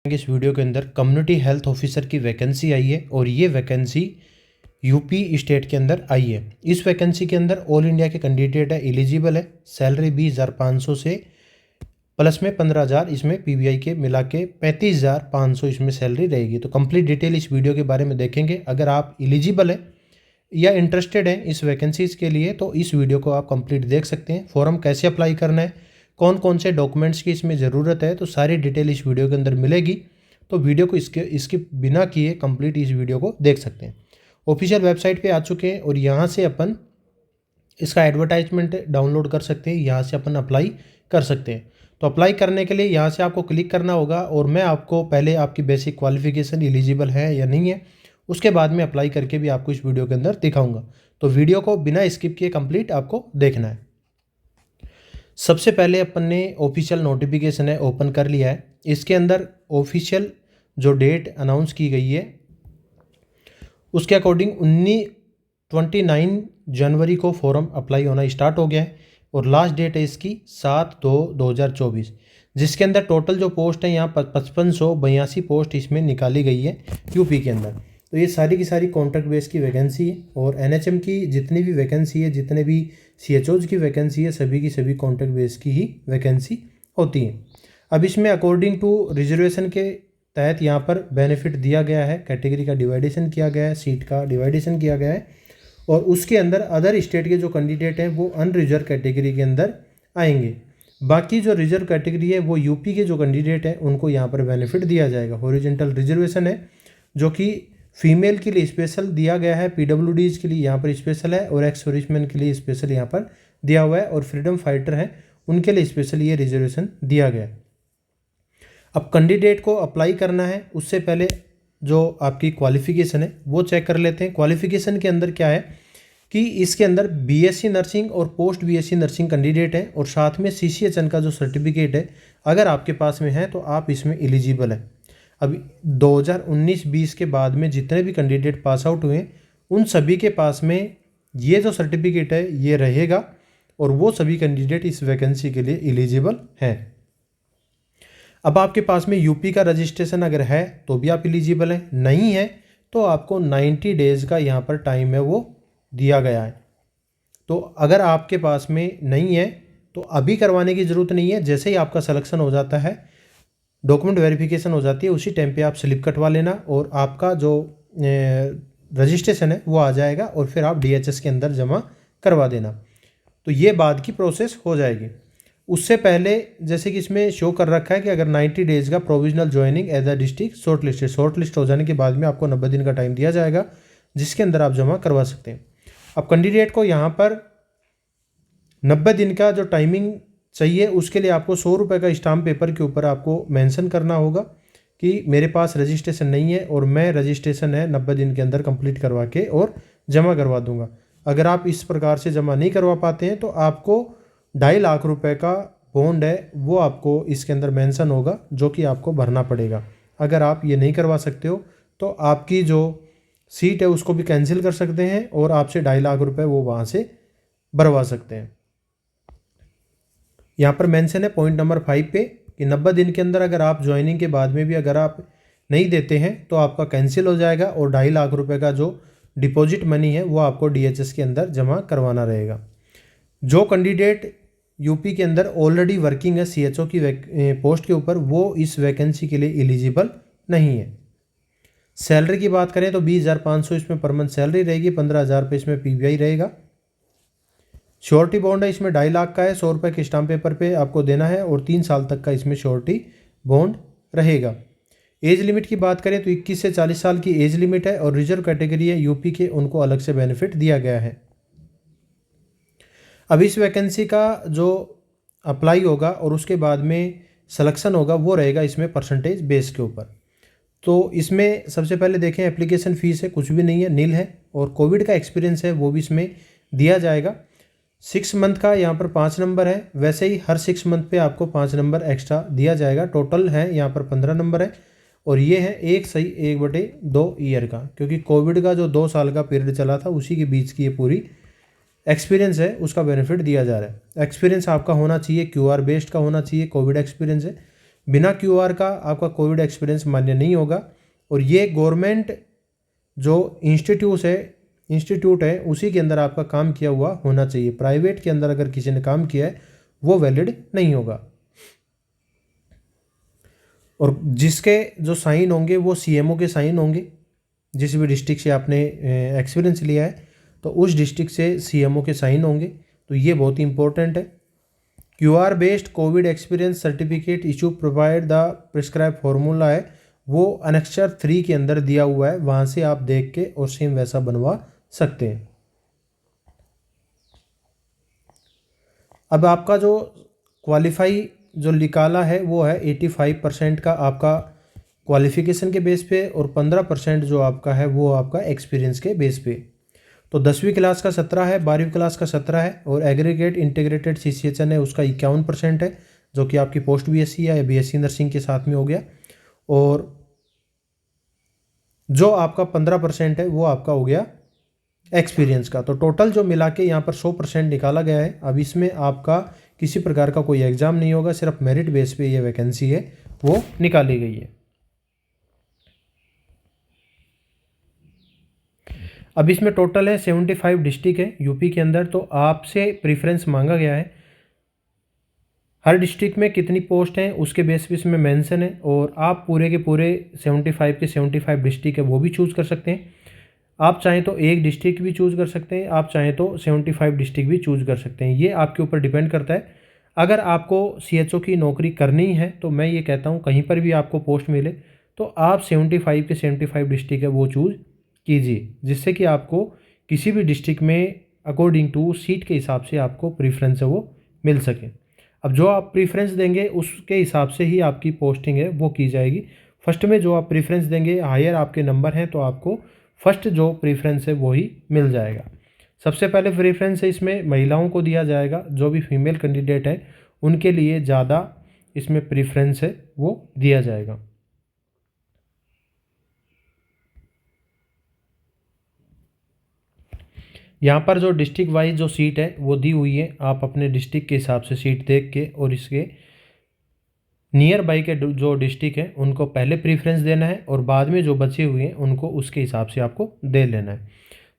इस वीडियो के अंदर कम्युनिटी हेल्थ ऑफिसर की वैकेंसी आई है और ये वैकेंसी यूपी स्टेट के अंदर आई है। इस वैकेंसी के अंदर ऑल इंडिया के कैंडिडेट है, एलिजिबल है। सैलरी 20,500 से प्लस में 15,000 इसमें पीवीआई के मिला के 35,500 इसमें सैलरी रहेगी। तो कंप्लीट डिटेल इस वीडियो के बारे में देखेंगे। अगर आप एलिजिबल है या इंटरेस्टेड हैं इस वैकेंसीज़ के लिए तो इस वीडियो को आप कंप्लीट देख सकते हैं। फॉर्म कैसे अप्लाई करना है, कौन कौन से डॉक्यूमेंट्स की इसमें ज़रूरत है, तो सारी डिटेल इस वीडियो के अंदर मिलेगी। तो वीडियो को इसके बिना किए कंप्लीट इस वीडियो को देख सकते हैं। ऑफिशियल वेबसाइट पे आ चुके हैं और यहाँ से अपन इसका एडवर्टाइजमेंट डाउनलोड कर सकते हैं। यहाँ से अपन अप्लाई कर सकते हैं। तो अप्लाई करने के लिए यहाँ से आपको क्लिक करना होगा और मैं आपको पहले आपकी बेसिक क्वालिफिकेशन एलिजिबल है या नहीं है उसके बाद में अप्लाई करके भी आपको इस वीडियो के अंदर दिखाऊंगा। तो वीडियो को बिना स्किप किए कंप्लीट आपको देखना है। सबसे पहले अपन ने ऑफिशियल नोटिफिकेशन है ओपन कर लिया है। इसके अंदर ऑफिशियल जो डेट अनाउंस की गई है उसके अकॉर्डिंग 29 जनवरी को फॉर्म अप्लाई होना स्टार्ट हो गया है और लास्ट डेट है इसकी 7/2/2024, जिसके अंदर टोटल जो पोस्ट है यहाँ 5582 पोस्ट इसमें निकाली गई है यूपी के अंदर। तो ये सारी की सारी कॉन्ट्रैक्ट बेस की वैकेंसी है और एनएचएम की जितनी भी वैकेंसी है, जितने भी सीएचओज की वैकेंसी है, सभी की सभी कॉन्ट्रैक्ट बेस की ही वैकेंसी होती है। अब इसमें अकॉर्डिंग टू रिजर्वेशन के तहत यहाँ पर बेनिफिट दिया गया है, कैटेगरी का डिवाइडेशन किया गया है, सीट का डिवाइडेशन किया गया है और उसके अंदर अदर स्टेट के जो कैंडिडेट हैं वो अनरिजर्व कैटेगरी के अंदर आएंगे। बाकी जो रिजर्व कैटेगरी है वो यूपी के जो कैंडिडेट हैं उनको यहाँ पर बेनिफिट दिया जाएगा। हॉरिजॉन्टल रिजर्वेशन है जो कि फीमेल के लिए स्पेशल दिया गया है, पीडब्ल्यूडीज के लिए यहाँ पर स्पेशल है और एक्स सर्विसमैन के लिए स्पेशल यहाँ पर दिया हुआ है और फ्रीडम फाइटर हैं उनके लिए स्पेशल ये रिजर्वेशन दिया गया है। अब कैंडिडेट को अप्लाई करना है उससे पहले जो आपकी क्वालिफ़िकेशन है वो चेक कर लेते हैं। क्वालिफ़िकेशन के अंदर क्या है कि इसके अंदर बीएससी नर्सिंग और पोस्ट बीएससी नर्सिंग कैंडिडेट है और साथ में सीसीएचएन का जो सर्टिफिकेट है अगर आपके पास में है तो आप इसमें एलिजिबल है। अब 2019-20 के बाद में जितने भी कैंडिडेट पास आउट हुए उन सभी के पास में ये जो सर्टिफिकेट है ये रहेगा और वो सभी कैंडिडेट इस वैकेंसी के लिए एलिजिबल हैं। अब आपके पास में यूपी का रजिस्ट्रेशन अगर है तो भी आप एलिजिबल हैं, नहीं है तो आपको 90 डेज़ का यहाँ पर टाइम है वो दिया गया है। तो अगर आपके पास में नहीं है तो अभी करवाने की ज़रूरत नहीं है। जैसे ही आपका सिलेक्शन हो जाता है, डॉक्यूमेंट वेरिफिकेशन हो जाती है, उसी टाइम पे आप स्लिप कटवा लेना और आपका जो रजिस्ट्रेशन है वो आ जाएगा और फिर आप डीएचएस के अंदर जमा करवा देना। तो ये बाद की प्रोसेस हो जाएगी। उससे पहले जैसे कि इसमें शो कर रखा है कि अगर 90 डेज़ का provisional joining as a district short list हो जाने के बाद में आपको 90 दिन का टाइम दिया जाएगा जिसके अंदर आप जमा करवा सकते हैं। अब कैंडिडेट को यहाँ पर 90 दिन का जो टाइमिंग चाहिए उसके लिए आपको 100 रुपये का स्टाम्प पेपर के ऊपर आपको मेंशन करना होगा कि मेरे पास रजिस्ट्रेशन नहीं है और मैं रजिस्ट्रेशन है 90 दिन के अंदर कंप्लीट करवा के और जमा करवा दूंगा। अगर आप इस प्रकार से जमा नहीं करवा पाते हैं तो आपको 2.5 लाख रुपए का बॉन्ड है वो आपको इसके अंदर मेंशन होगा जो कि आपको भरना पड़ेगा। अगर आप ये नहीं करवा सकते हो तो आपकी जो सीट है उसको भी कैंसिल कर सकते हैं और आपसे 2.5 लाख रुपए वो वहाँ से भरवा सकते हैं। यहाँ पर मेंशन है पॉइंट नंबर 5 पे कि 90 दिन के अंदर अगर आप ज्वाइनिंग के बाद में भी अगर आप नहीं देते हैं तो आपका कैंसिल हो जाएगा और 2.5 लाख रुपए का जो डिपॉजिट मनी है वो आपको डीएचएस के अंदर जमा करवाना रहेगा। जो कैंडिडेट यूपी के अंदर ऑलरेडी वर्किंग है सीएचओ की पोस्ट के ऊपर वो इस वैकेंसी के लिए एलिजिबल नहीं है। सैलरी की बात करें तो 20,500 इसमें पर मंथ सैलरी रहेगी, 15,000 रुपये इसमें पीवीआई रहेगा। श्योरिटी बॉन्ड है इसमें 2.5 लाख का है, 100 रुपये के स्टाम्प पेपर पे आपको देना है और 3 साल तक का इसमें श्योरिटी बॉन्ड रहेगा। एज लिमिट की बात करें तो 21 से 40 साल की एज लिमिट है और रिजर्व कैटेगरी है यूपी के उनको अलग से बेनिफिट दिया गया है। अब इस वैकेंसी का जो अप्लाई होगा और उसके बाद में सिलेक्शन होगा वो रहेगा इसमें परसेंटेज बेस के ऊपर। तो इसमें सबसे पहले देखें एप्लीकेशन फ़ीस है कुछ भी नहीं है, नील है और कोविड का एक्सपीरियंस है वो भी इसमें दिया जाएगा। 6 मंथ का यहाँ पर 5 नंबर है, वैसे ही हर 6 मंथ पे आपको 5 नंबर एक्स्ट्रा दिया जाएगा। टोटल है यहाँ पर 15 नंबर है और ये है 1/1/2 ईयर का, क्योंकि कोविड का जो 2 साल का पीरियड चला था उसी के बीच की ये पूरी एक्सपीरियंस है उसका बेनिफिट दिया जा रहा है। एक्सपीरियंस आपका होना चाहिए क्यूआर बेस्ड का होना चाहिए, कोविड एक्सपीरियंस है बिना क्यूआर का आपका कोविड एक्सपीरियंस मान्य नहीं होगा। और ये गवर्नमेंट जो इंस्टीट्यूट है उसी के अंदर आपका काम किया हुआ होना चाहिए। प्राइवेट के अंदर अगर किसी ने काम किया है वो वैलिड नहीं होगा। और जिसके जो साइन होंगे वो सीएमओ के साइन होंगे। जिस भी डिस्ट्रिक्ट से आपने एक्सपीरियंस लिया है तो उस डिस्ट्रिक्ट से सीएमओ के साइन होंगे। तो ये बहुत ही इंपॉर्टेंट है। QR based Covid experience certificate issue provide the prescribe formula है, वो अनेक्चर 3 के अंदर दिया हुआ है, वहाँ से आप देख के और सेम वैसा बनवा सकते हैं। अब आपका जो क्वालिफाई जो निकाला है वो है 85% का आपका क्वालिफिकेशन के बेस पे और 15% जो आपका है वो आपका एक्सपीरियंस के बेस पे। तो 10वीं क्लास का 17 है, 12वीं क्लास का 17 है और एग्रीगेट इंटीग्रेटेड CCHN है उसका 51% है, जो कि आपकी पोस्ट बीएससी या बीएससी नर्सिंग के साथ में हो गया। और जो आपका 15% है वो आपका हो गया एक्सपीरियंस का। तो टोटल जो मिला के यहाँ पर 100% निकाला गया है। अब इसमें आपका किसी प्रकार का कोई एग्ज़ाम नहीं होगा, सिर्फ मेरिट बेस पे ये वैकेंसी है वो निकाली गई है। अब इसमें टोटल है 75 डिस्ट्रिक्ट है यूपी के अंदर। तो आपसे प्रेफरेंस मांगा गया है, हर डिस्ट्रिक्ट में कितनी पोस्ट हैं उसके बेस पे इसमें मेंशन है। और आप पूरे के पूरे 75 के 75 डिस्ट्रिक्ट है वो भी चूज़ कर सकते हैं। आप चाहें तो एक डिस्ट्रिक्ट भी चूज़ कर सकते हैं, आप चाहें तो 75 डिस्ट्रिक्ट भी चूज़ कर सकते हैं। ये आपके ऊपर डिपेंड करता है। अगर आपको CHO की नौकरी करनी है तो मैं ये कहता हूँ कहीं पर भी आपको पोस्ट मिले तो आप 75 के 75 डिस्ट्रिक्ट है वो चूज़ कीजिए, जिससे कि आपको किसी भी डिस्ट्रिक्ट में अकॉर्डिंग टू सीट के हिसाब से आपको प्रीफ्रेंस है वो मिल सके। अब जो आप प्रीफ्रेंस देंगे उसके हिसाब से ही आपकी पोस्टिंग है वो की जाएगी। फर्स्ट में जो आप प्रीफ्रेंस देंगे, हायर आपके नंबर हैं तो आपको फर्स्ट जो प्रीफ्रेंस है वो ही मिल जाएगा। सबसे पहले प्रीफ्रेंस है इसमें महिलाओं को दिया जाएगा, जो भी फीमेल कैंडिडेट है उनके लिए ज़्यादा इसमें प्रीफ्रेंस है वो दिया जाएगा। यहाँ पर जो डिस्ट्रिक्ट वाइज जो सीट है वो दी हुई है, आप अपने डिस्ट्रिक्ट के हिसाब से सीट देख के और इसके नियर बाई के जो डिस्ट्रिक्ट है उनको पहले प्रीफ्रेंस देना है और बाद में जो बचे हुए हैं उनको उसके हिसाब से आपको दे लेना है।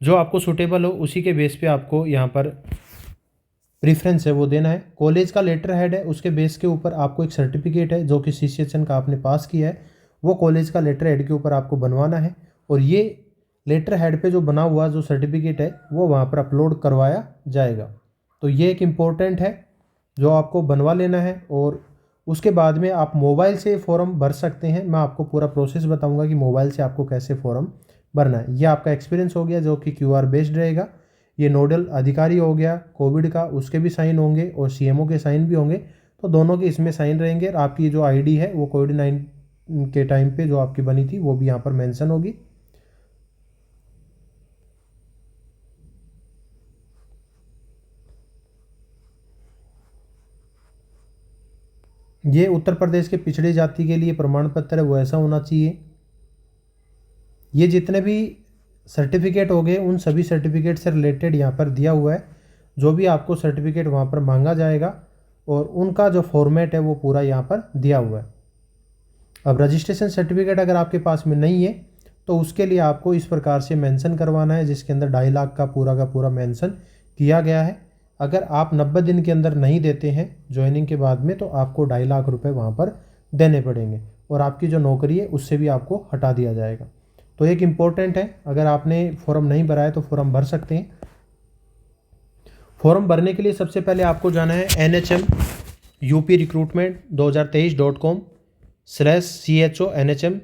जो आपको सूटेबल हो उसी के बेस पे आपको यहाँ पर प्रीफ्रेंस है वो देना है। कॉलेज का लेटर हेड है उसके बेस के ऊपर आपको एक सर्टिफिकेट है जो कि CCHN का आपने पास किया है, वो कॉलेज का लेटर हेड के ऊपर आपको बनवाना है। और ये लेटर हेड पे जो बना हुआ जो सर्टिफिकेट है वो वहाँ पर अपलोड करवाया जाएगा। तो ये एक इम्पोर्टेंट है जो आपको बनवा लेना है। और उसके बाद में आप मोबाइल से फॉर्म भर सकते हैं। मैं आपको पूरा प्रोसेस बताऊंगा कि मोबाइल से आपको कैसे फॉर्म भरना है। ये आपका एक्सपीरियंस हो गया जो कि QR बेस्ड रहेगा। ये नोडल अधिकारी हो गया कोविड का, उसके भी साइन होंगे और CMO के साइन भी होंगे। तो दोनों के इसमें साइन रहेंगे और आपकी जो ID है वो कोविड-19 के टाइम पे जो आपकी बनी थी वो भी यहाँ पर मेंशन होगी। ये उत्तर प्रदेश के पिछड़ी जाति के लिए प्रमाण पत्र है वो ऐसा होना चाहिए। ये जितने भी सर्टिफिकेट हो गए उन सभी सर्टिफिकेट से रिलेटेड यहाँ पर दिया हुआ है। जो भी आपको सर्टिफिकेट वहाँ पर मांगा जाएगा और उनका जो फॉर्मेट है वो पूरा यहाँ पर दिया हुआ है। अब रजिस्ट्रेशन सर्टिफिकेट अगर आपके पास में नहीं है तो उसके लिए आपको इस प्रकार से मेंशन करवाना है, जिसके अंदर 2.5 लाख का पूरा मेंशन किया गया है। अगर आप 90 दिन के अंदर नहीं देते हैं ज्वाइनिंग के बाद में तो आपको 2.5 लाख रुपए वहाँ पर देने पड़ेंगे और आपकी जो नौकरी है उससे भी आपको हटा दिया जाएगा। तो एक इम्पोर्टेंट है, अगर आपने फॉर्म नहीं भरा है तो फॉर्म भर सकते हैं। फॉर्म भरने के लिए सबसे पहले आपको जाना है NHM-UP-recruitment2023.com/CHO NHM,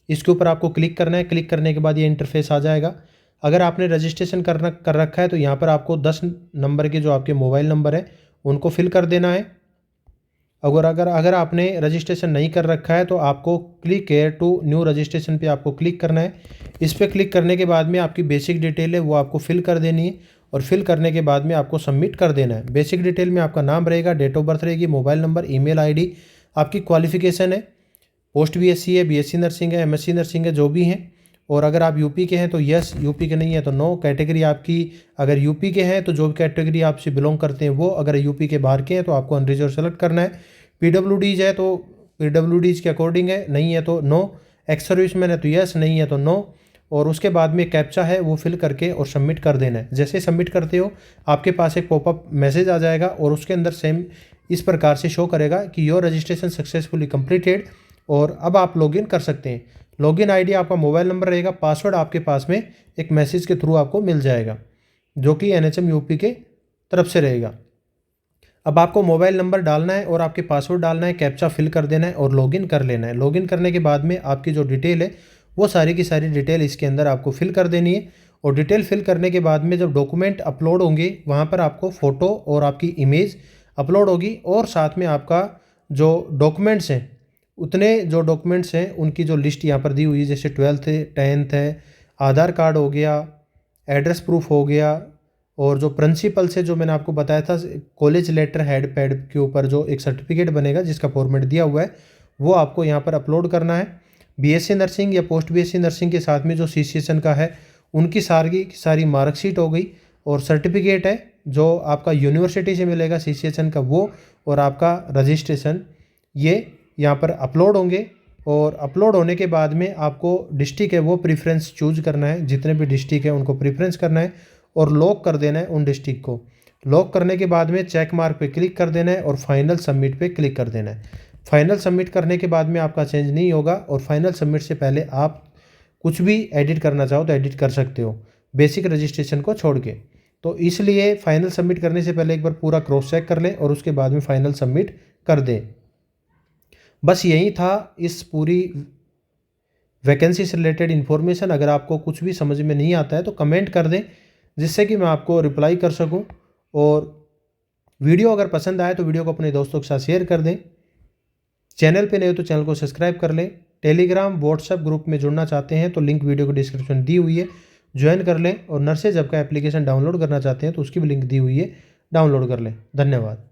इसके ऊपर आपको क्लिक करना है। क्लिक करने के बाद ये इंटरफेस आ जाएगा। अगर आपने रजिस्ट्रेशन कर रखा है तो यहाँ पर आपको 10 नंबर के जो आपके मोबाइल नंबर है उनको फिल कर देना है। अगर आपने रजिस्ट्रेशन नहीं कर रखा है तो आपको click here to new registration पे आपको क्लिक करना है। इस पर क्लिक करने के बाद में आपकी बेसिक डिटेल है वो आपको फिल कर देनी है और फिल करने के बाद में आपको सबमिट कर देना है। बेसिक डिटेल में आपका नाम रहेगा, डेट ऑफ बर्थ रहेगी, मोबाइल नंबर, ईमेल ID, आपकी क्वालिफिकेशन है, पोस्ट BSc है, BSc नर्सिंग है, MSc नर्सिंग है, जो भी हैं। और अगर आप यूपी के हैं तो यस, यूपी के नहीं है तो नो। कैटेगरी आपकी अगर यूपी के हैं तो जो भी कैटेगरी आपसे बिलोंग करते हैं वो, अगर यूपी के बाहर के हैं तो आपको अनरिजर्व सेलेक्ट करना है। PWDs है तो PWDs के अकॉर्डिंग है, नहीं है तो नो, एक्स सर्विसमैन है तो यस, नहीं है तो नो। और उसके बाद में कैप्चा है वो फिल करके और सबमिट कर देना है। जैसे सबमिट करते हो आपके पास एक पॉपअप मैसेज आ जाएगा और उसके अंदर सेम इस प्रकार से शो करेगा कि योर रजिस्ट्रेशन सक्सेसफुली कंप्लीटेड, और अब आप लॉगिन कर सकते हैं। लॉगिन आईडी आपका मोबाइल नंबर रहेगा, पासवर्ड आपके पास में एक मैसेज के थ्रू आपको मिल जाएगा जो कि NHM यूपी के तरफ से रहेगा। अब आपको मोबाइल नंबर डालना है और आपके पासवर्ड डालना है, कैप्चा फिल कर देना है और लॉगिन कर लेना है। लॉगिन करने के बाद में आपकी जो डिटेल है वो सारी की सारी डिटेल इसके अंदर आपको फिल कर देनी है। और डिटेल फिल करने के बाद में जब डॉक्यूमेंट अपलोड होंगे वहाँ पर आपको फ़ोटो और आपकी इमेज अपलोड होगी, और साथ में आपका जो डॉक्यूमेंट्स हैं उतने जो डॉक्यूमेंट्स हैं उनकी जो लिस्ट यहाँ पर दी हुई है, जैसे 12th है, 10th है, आधार कार्ड हो गया, एड्रेस प्रूफ हो गया, और जो प्रिंसिपल से जो मैंने आपको बताया था कॉलेज लेटर हेड पैड के ऊपर जो एक सर्टिफिकेट बनेगा जिसका फॉर्मेट दिया हुआ है वो आपको यहाँ पर अपलोड करना है। BSc नर्सिंग या पोस्ट BSc नर्सिंग के साथ में जो CCHN का है उनकी सारी मार्कशीट हो गई, और सर्टिफिकेट है जो आपका यूनिवर्सिटी से मिलेगा CCHN का वो, और आपका रजिस्ट्रेशन, ये यहाँ पर अपलोड होंगे। और अपलोड होने के बाद में आपको डिस्ट्रिक्ट है वो प्रेफरेंस चूज करना है, जितने भी डिस्ट्रिक्ट है उनको प्रेफरेंस करना है और लॉक कर देना है उन डिस्ट्रिक्ट को। लॉक करने के बाद में चेक मार्क पे क्लिक कर देना है और फाइनल सबमिट पे क्लिक कर देना है। फाइनल सबमिट करने के बाद में आपका चेंज नहीं होगा, और फाइनल सबमिट से पहले आप कुछ भी एडिट करना चाहो तो एडिट कर सकते हो, बेसिक रजिस्ट्रेशन को छोड़ के। तो इसलिए फाइनल सबमिट करने से पहले एक बार पूरा क्रॉस चेक कर लें और उसके बाद में फाइनल सबमिट कर दें। बस यही था इस पूरी वैकेंसी से रिलेटेड इन्फॉर्मेशन। अगर आपको कुछ भी समझ में नहीं आता है तो कमेंट कर दें जिससे कि मैं आपको रिप्लाई कर सकूं। और वीडियो अगर पसंद आए तो वीडियो को अपने दोस्तों के साथ शेयर कर दें। चैनल पे नए हो तो चैनल को सब्सक्राइब कर लें। टेलीग्राम व्हाट्सएप ग्रुप में जुड़ना चाहते हैं तो लिंक वीडियो को डिस्क्रिप्शन दी हुई है, ज्वाइन कर लें। और नर्सेज ऐप का एप्लीकेशन डाउनलोड करना चाहते हैं तो उसकी भी लिंक दी हुई है, डाउनलोड कर लें। धन्यवाद।